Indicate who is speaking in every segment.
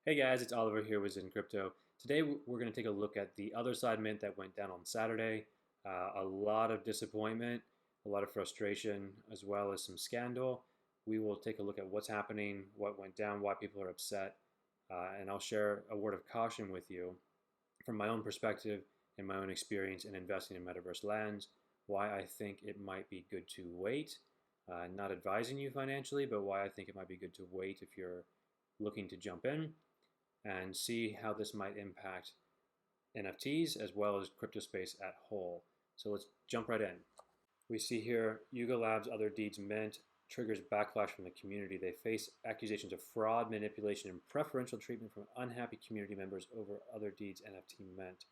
Speaker 1: Hey guys, it's Oliver here with Zen Crypto. Today we're going to take a look at the Otherside mint that went down on Saturday. A lot of disappointment, a lot of frustration, as well as some scandal. We will take a look at what's happening, what went down, why people are upset, and I'll share a word of caution with you from my own perspective and my own experience in investing in metaverse lands, why I think it might be good to wait. Not advising you financially, but why I think it might be good to wait if you're looking to jump in and see how this might impact NFTs as well as crypto space at whole. So let's jump right in. We see here Yuga Labs' Other Deeds Mint triggers backlash from the community. They face accusations of fraud, manipulation, and preferential treatment from unhappy community members over Other Deeds NFT Mint.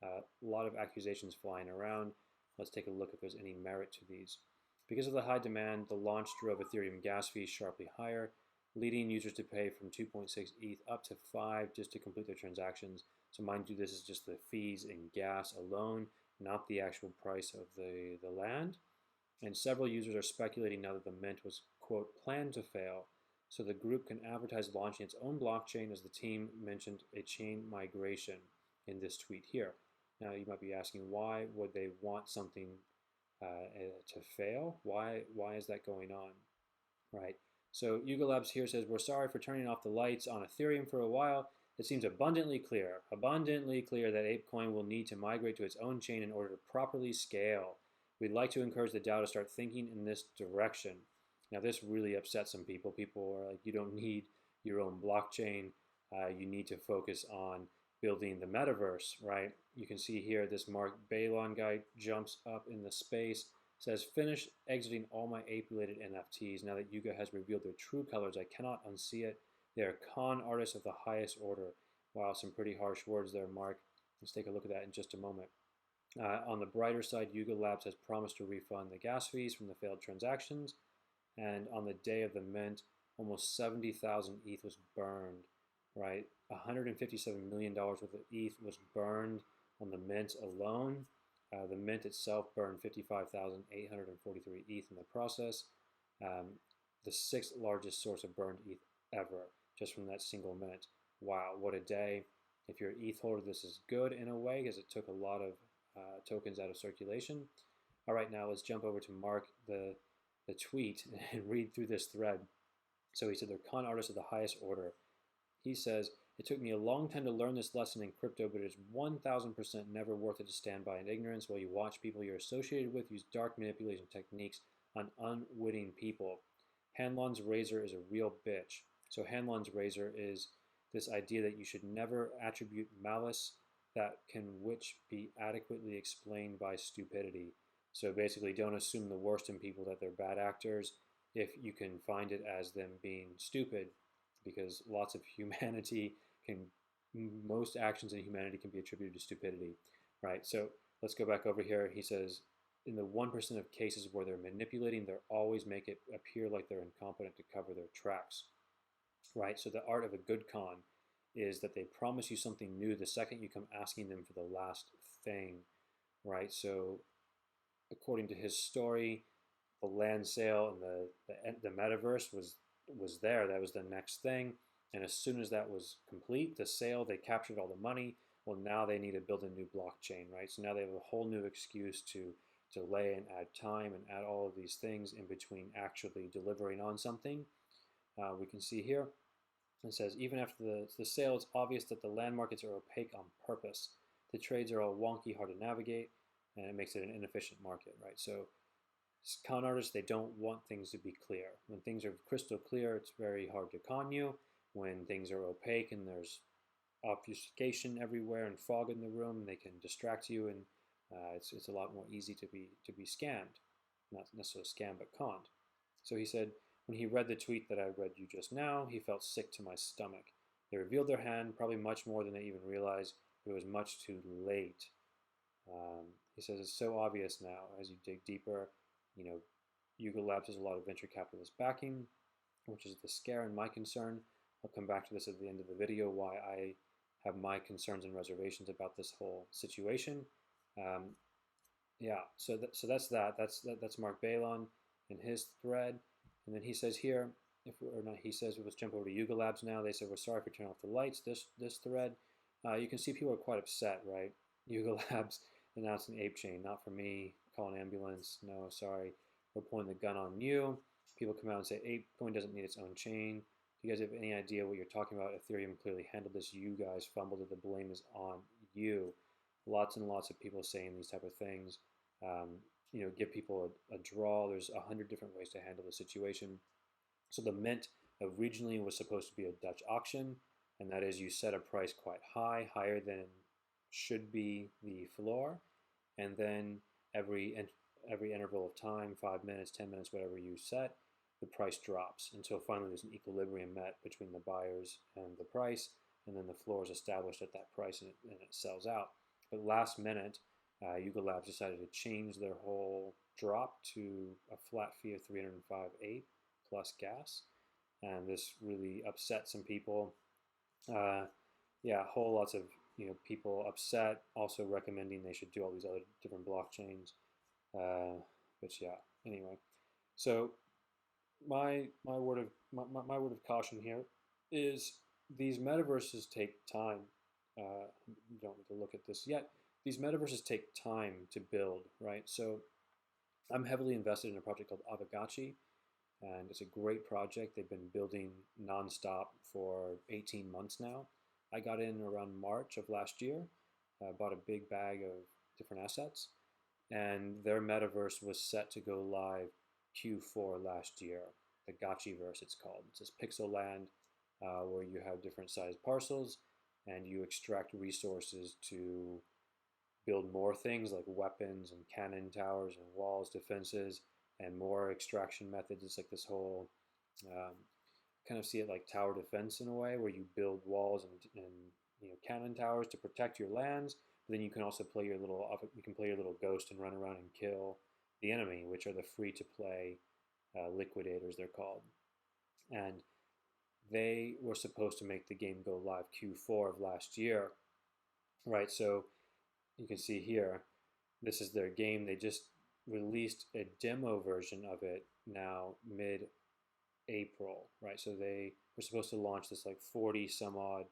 Speaker 1: A lot of accusations flying around. Let's take a look if there's any merit to these. Because of the high demand, the launch drove Ethereum gas fees sharply higher, leading users to pay from 2.6 ETH up to 5 just to complete their transactions. So mind you, this is just the fees and gas alone, not the actual price of the land. And several users are speculating now that the mint was, quote, planned to fail, so the group can advertise launching its own blockchain, as the team mentioned a chain migration in this tweet here. Now you might be asking, why would they want something to fail? Why is that going on, right? So Yuga Labs here says, we're sorry for turning off the lights on Ethereum for a while. It seems abundantly clear that APE Coin will need to migrate to its own chain in order to properly scale. We'd like to encourage the DAO to start thinking in this direction. Now this really upset some people. People are like, you don't need your own blockchain. You need to focus on building the metaverse, right? You can see here this Mark Balon guy jumps up in the space, says, finish exiting all my ape-related NFTs. Now that Yuga has revealed their true colors, I cannot unsee it. They are con artists of the highest order. Wow, some pretty harsh words there, Mark. Let's take a look at that in just a moment. On the brighter side, Yuga Labs has promised to refund the gas fees from the failed transactions. And on the day of the mint, almost 70,000 ETH was burned, right? $157 million worth of ETH was burned on the mint alone. The mint itself burned 55,843 ETH in the process, the sixth largest source of burned ETH ever, just from that single mint. Wow, what a day. If you're an ETH holder, this is good in a way because it took a lot of tokens out of circulation. All right, now let's jump over to Mark, the tweet, and read through this thread. So he said, they're con artists of the highest order. He says, it took me a long time to learn this lesson in crypto, but it is 1000% never worth it to stand by in ignorance while you watch people you're associated with use dark manipulation techniques on unwitting people. Hanlon's razor is a real bitch. So Hanlon's razor is this idea that you should never attribute malice that can which be adequately explained by stupidity. So basically, don't assume the worst in people, that they're bad actors, if you can find it as them being stupid, because lots of humanity can, most actions in humanity can be attributed to stupidity, right? So let's go back over here. He says, in the 1% of cases where they're manipulating, they'll always make it appear like they're incompetent to cover their tracks, right? So the art of a good con is that they promise you something new the second you come asking them for the last thing, right? So according to his story, the land sale and the metaverse was there. That was the next thing. And as soon as that was complete, the sale, they captured all the money. Well, now they need to build a new blockchain, right? So now they have a whole new excuse to delay and add time and add all of these things in between actually delivering on something. We can see here, it says, even after the sale, it's obvious that the land markets are opaque on purpose. The trades are all wonky, hard to navigate, and it makes it an inefficient market, right? So con artists, they don't want things to be clear. When things are crystal clear, it's very hard to con you. When things are opaque and there's obfuscation everywhere and fog in the room, they can distract you, and it's a lot more easy to be scammed. Not necessarily scammed, but conned. So he said, when he read the tweet that I read you just now, he felt sick to my stomach. They revealed their hand, probably much more than they even realized, but it was much too late. He says it's so obvious now as you dig deeper. You know, Yuga Labs has a lot of venture capitalist backing, which is the scare and my concern. I'll come back to this at the end of the video, why I have my concerns and reservations about this whole situation. Yeah, so that's that. That's Mark Balon in his thread. And then he says here, if or not, he says, let's jump over to Yuga Labs now. They said, we're sorry for turning off the lights. This thread, you can see people are quite upset, right? Yuga Labs announced an ape chain, not for me. Call an ambulance. No, sorry. We're pointing the gun on you. People come out and say Ape Coin doesn't need its own chain. Do you guys have any idea what you're talking about? Ethereum clearly handled this. You guys fumbled it. The blame is on you. Lots and lots of people saying these type of things. Give people a draw. There's 100 different ways to handle the situation. So the mint originally was supposed to be a Dutch auction, and that is you set a price quite high, higher than should be the floor, and then every interval of time, 5 minutes, 10 minutes, whatever you set, the price drops until finally there's an equilibrium met between the buyers and the price, and then the floor is established at that price and it sells out. But last minute, Yuga Labs decided to change their whole drop to a flat fee of 305 APE plus gas, and this really upset some people. Whole lots of people upset, also recommending they should do all these other different blockchains. Anyway, so my word of caution here is these metaverses take time. You don't need to look at this yet. These metaverses take time to build, right? So I'm heavily invested in a project called Aavegotchi, and it's a great project. They've been building nonstop for 18 months now. I got in around March of last year, bought a big bag of different assets, and their metaverse was set to go live Q4 last year. The Gotchiverse, it's called. It's this pixel land where you have different sized parcels and you extract resources to build more things like weapons and cannon towers and walls, defenses, and more extraction methods. It's like this whole kind of see it like tower defense in a way, where you build walls and cannon towers to protect your lands. But then you can also play your little ghost and run around and kill the enemy, which are the free to play liquidators, they're called. And they were supposed to make the game go live Q4 of last year, right? So you can see here, this is their game. They just released a demo version of it now mid-April, right? So they were supposed to launch this like 40 some odd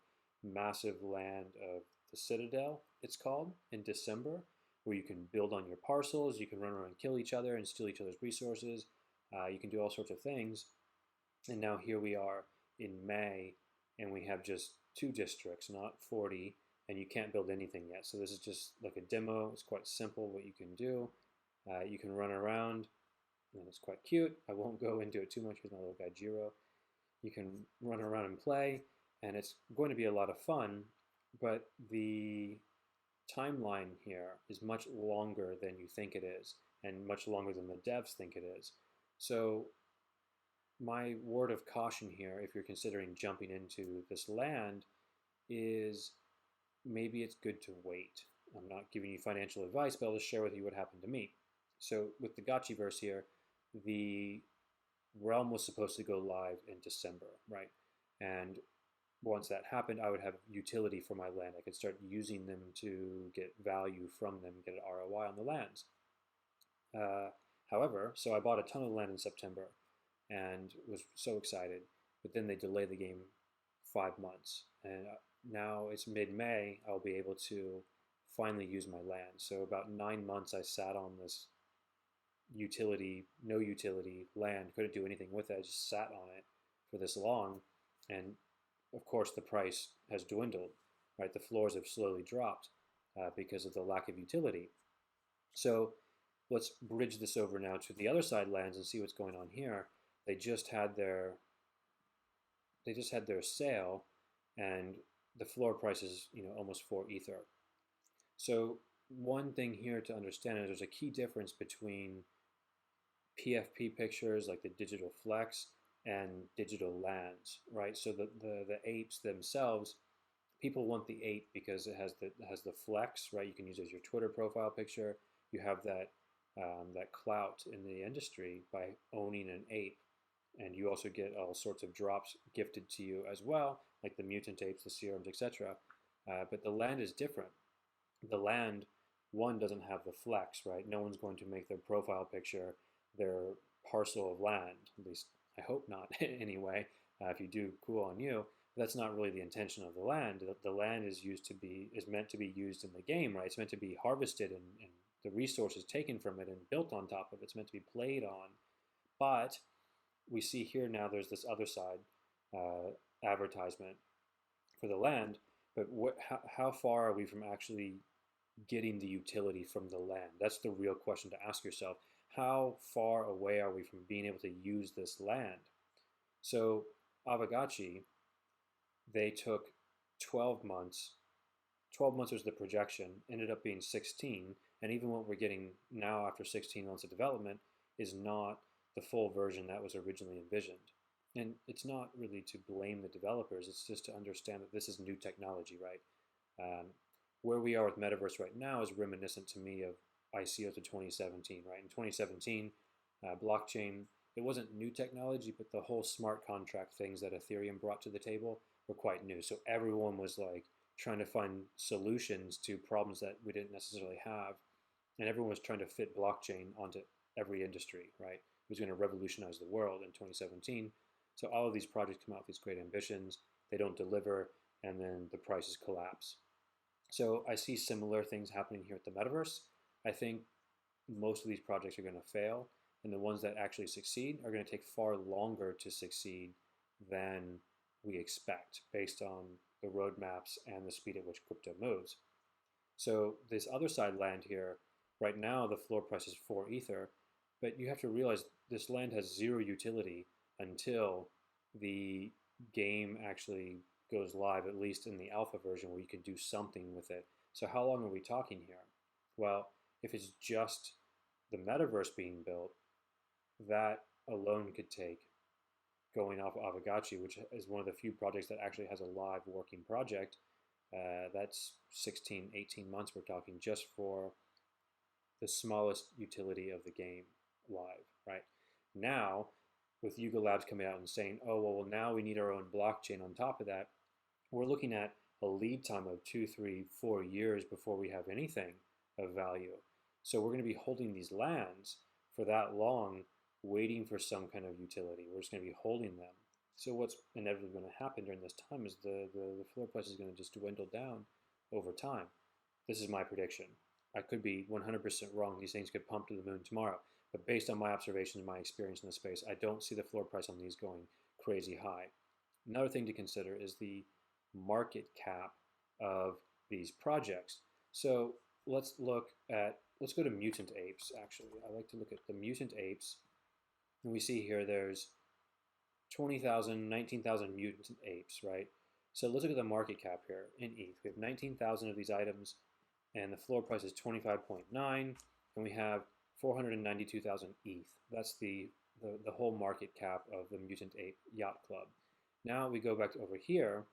Speaker 1: massive land of the Citadel, it's called, in December, where you can build on your parcels, you can run around and kill each other and steal each other's resources, you can do all sorts of things. And now here we are in May, and we have just 2 districts, not 40, and you can't build anything yet. So this is just like a demo. It's quite simple what you can do. You can run around, and it's quite cute. I won't go into it too much with my little guy Jiro. You can run around and play, and it's going to be a lot of fun, but the timeline here is much longer than you think it is, and much longer than the devs think it is. So my word of caution here, if you're considering jumping into this land, is maybe it's good to wait. I'm not giving you financial advice, but I'll just share with you what happened to me. So with the Gotchiverse here, the realm was supposed to go live in December, right? And once that happened, I would have utility for my land. I could start using them to get value from them, get an ROI on the lands. However, so I bought a ton of land in September and was so excited, but then they delayed the game 5 months. And now it's mid-May, I'll be able to finally use my land. So about 9 months I sat on this no utility land, couldn't do anything with it. I just sat on it for this long, and of course the price has dwindled, right? The floors have slowly dropped because of the lack of utility. So let's bridge this over now to the other side lands and see what's going on here. They just had their sale, and the floor price is almost 4 Ether. So one thing here to understand is there's a key difference between PFP pictures like the digital flex and digital lands, right? So the apes themselves, people want the ape because it has the flex, right? You can use it as your Twitter profile picture. You have that clout in the industry by owning an ape, and you also get all sorts of drops gifted to you as well, like the mutant apes, the serums, etc. But the land is different. The land, one, doesn't have the flex, right? No one's going to make their profile picture their parcel of land. At least I hope not anyway. If you do, cool on you. But that's not really the intention of the land. The land is meant to be used in the game, right? It's meant to be harvested and the resources taken from it and built on top of it. It's meant to be played on. But we see here now there's this other side advertisement for the land, but how far are we from actually getting the utility from the land? That's the real question to ask yourself. How far away are we from being able to use this land? So Aavegotchi, they took 12 months. 12 months was the projection, ended up being 16, and even what we're getting now after 16 months of development is not the full version that was originally envisioned. And it's not really to blame the developers, it's just to understand that this is new technology, right? Where we are with Metaverse right now is reminiscent to me of ICO to 2017, right? In 2017, blockchain, it wasn't new technology, but the whole smart contract things that Ethereum brought to the table were quite new. So everyone was like trying to find solutions to problems that we didn't necessarily have. And everyone was trying to fit blockchain onto every industry, right? It was going to revolutionize the world in 2017. So all of these projects come out with these great ambitions, they don't deliver, and then the prices collapse. So I see similar things happening here at the Metaverse. I think most of these projects are going to fail, and the ones that actually succeed are going to take far longer to succeed than we expect based on the roadmaps and the speed at which crypto moves. So this other side land here, right now the floor price is 4 Ether, but you have to realize this land has zero utility until the game actually goes live, at least in the alpha version where you can do something with it. So how long are we talking here? Well, if it's just the metaverse being built, that alone could take, going off of Aavegotchi, which is one of the few projects that actually has a live working project, that's 16, 18 months we're talking just for the smallest utility of the game live, right? Now, with Yuga Labs coming out and saying, oh, well, now we need our own blockchain on top of that, we're looking at a lead time of 2, 3, 4 years before we have anything of value. So we're going to be holding these lands for that long, waiting for some kind of utility. We're just going to be holding them. So what's inevitably going to happen during this time is the floor price is going to just dwindle down over time. This is my prediction. I could be 100% wrong. These things could pump to the moon tomorrow. But based on my observations, my experience in the space, I don't see the floor price on these going crazy high. Another thing to consider is the market cap of these projects. So let's go to mutant apes, actually. I like to look at the mutant apes. And we see here there's 20,000, 19,000 mutant apes, right? So let's look at the market cap here in ETH. We have 19,000 of these items, and the floor price is 25.9, and we have 492,000 ETH. That's the whole market cap of the Mutant Ape Yacht Club. Now we go back over here,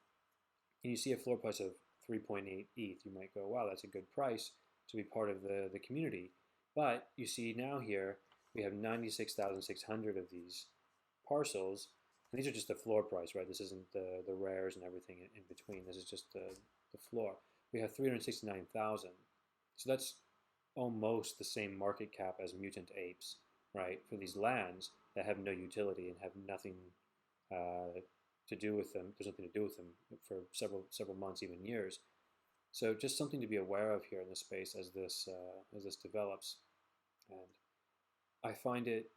Speaker 1: and you see a floor price of 3.8 ETH. You might go, wow, that's a good price to be part of the community. But you see now here, we have 96,600 of these parcels. And these are just the floor price, right? This isn't the rares and everything in between. This is just the floor. We have 369,000. So that's almost the same market cap as mutant apes, right? For these lands that have no utility and have nothing to do with them. There's nothing to do with them for several months, even years. So just something to be aware of here in this space as this develops. And I find it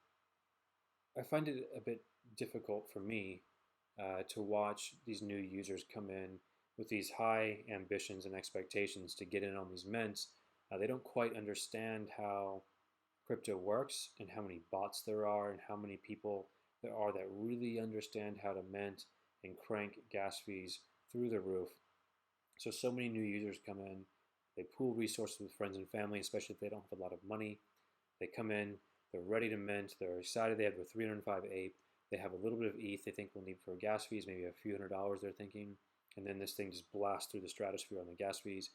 Speaker 1: a bit difficult for me to watch these new users come in with these high ambitions and expectations to get in on these mints. They don't quite understand how crypto works and how many bots there are and how many people there are that really understand how to mint and crank gas fees through the roof. So many new users come in, they pool resources with friends and family, especially if they don't have a lot of money. They come in, they're ready to mint, they're excited, they have their 305 APE, they have a little bit of ETH they think we'll need for gas fees, maybe a few $100 they're thinking, and then this thing just blasts through the stratosphere on the gas fees.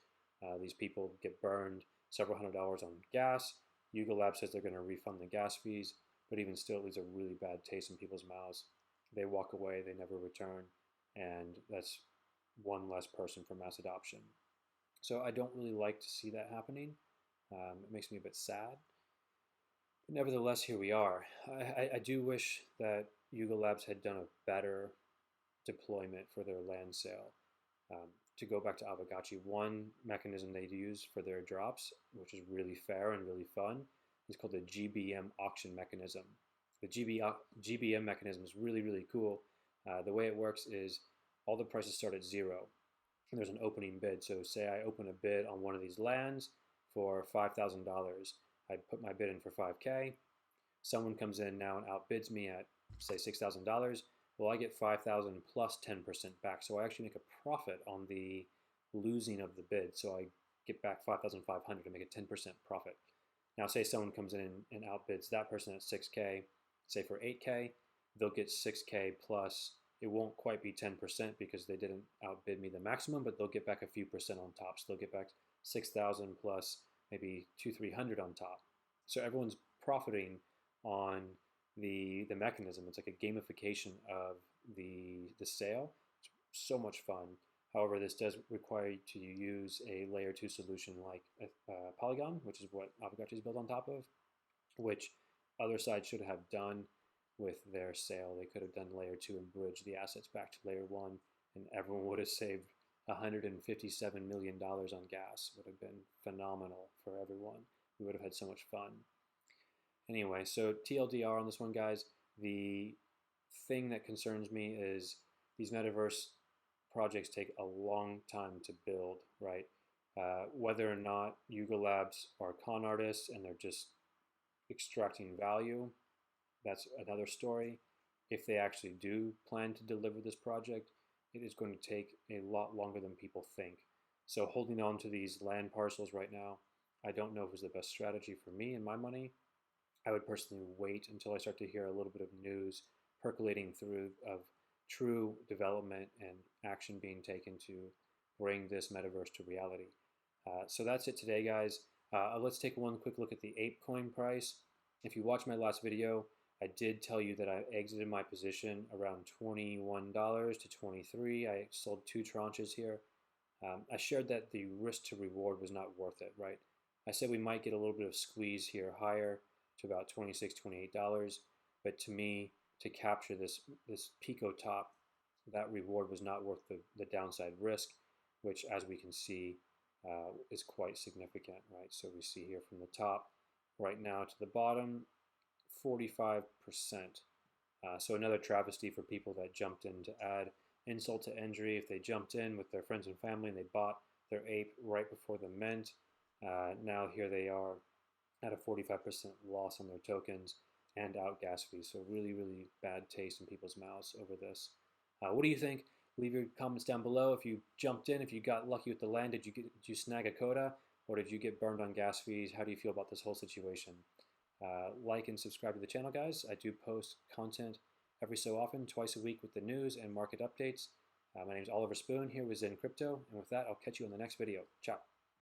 Speaker 1: These people get burned several $100s on gas. Yuga Labs says they're going to refund the gas fees, but even still it leaves a really bad taste in people's mouths. They walk away, they never return, and that's one less person for mass adoption. So I don't really like to see that happening. It makes me a bit sad. Nevertheless, here we are. I do wish that Yuga Labs had done a better deployment for their land sale. Um, to go back to Aavegotchi, one mechanism they use for their drops, which is really fair and really fun, is called the GBM auction mechanism. The GBM mechanism is really, really cool. The way it works is all the prices start at zero, and there's an opening bid. So say I open a bid on one of these lands for $5,000. I put my bid in for 5K. Someone comes in now and outbids me at, say, $6,000. Well, I get 5,000 plus 10% back. So I actually make a profit on the losing of the bid. So I get back 5,500 to make a 10% profit. Now, say someone comes in and outbids that person at 6K, say for 8K, they'll get 6K plus. It won't quite be 10% because they didn't outbid me the maximum, but they'll get back a few percent on top. So they'll get back 6,000 plus maybe 200-300 on top. So everyone's profiting on the mechanism. It's like a gamification of the sale. It's so much fun. However, this does require you to use a layer 2 solution like Polygon, which is what Aavegotchi is built on top of, which Otherside should have done with their sale. They could have done layer 2 and bridged the assets back to layer 1, and everyone would have saved $157 million on gas. Would have been phenomenal for everyone. We would have had so much fun. Anyway, so TLDR on this one, guys. The thing that concerns me is these metaverse projects take a long time to build, right? Whether or not Yuga Labs are con artists and they're just extracting value, that's another story. If they actually do plan to deliver this project, it is going to take a lot longer than people think. So holding on to these land parcels right now, I don't know if it's the best strategy for me and my money. I would personally wait until I start to hear a little bit of news percolating through of true development and action being taken to bring this metaverse to reality. So that's it today, guys. Let's take one quick look at the APE Coin price. If you watched my last video, I did tell you that I exited my position around $21 to $23. I sold 2 tranches here. I shared that the risk to reward was not worth it, right? I said we might get a little bit of squeeze here higher to about $26, $28. But to me, to capture this Pico top, that reward was not worth the downside risk, which, as we can see, is quite significant, right? So we see here from the top right now to the bottom, 45%. So another travesty for people that jumped in to add insult to injury. If they jumped in with their friends and family and they bought their ape right before the mint, now here they are at a 45% loss on their tokens and out gas fees. So really, really bad taste in people's mouths over this. What do you think? Leave your comments down below. If you jumped in, if you got lucky with the land, did you snag a coda, or did you get burned on gas fees? How do you feel about this whole situation? Like and subscribe to the channel, guys. I do post content every so often, twice a week with the news and market updates. My name is Oliver Spoon here with Zen Crypto, and with that, I'll catch you in the next video. Ciao.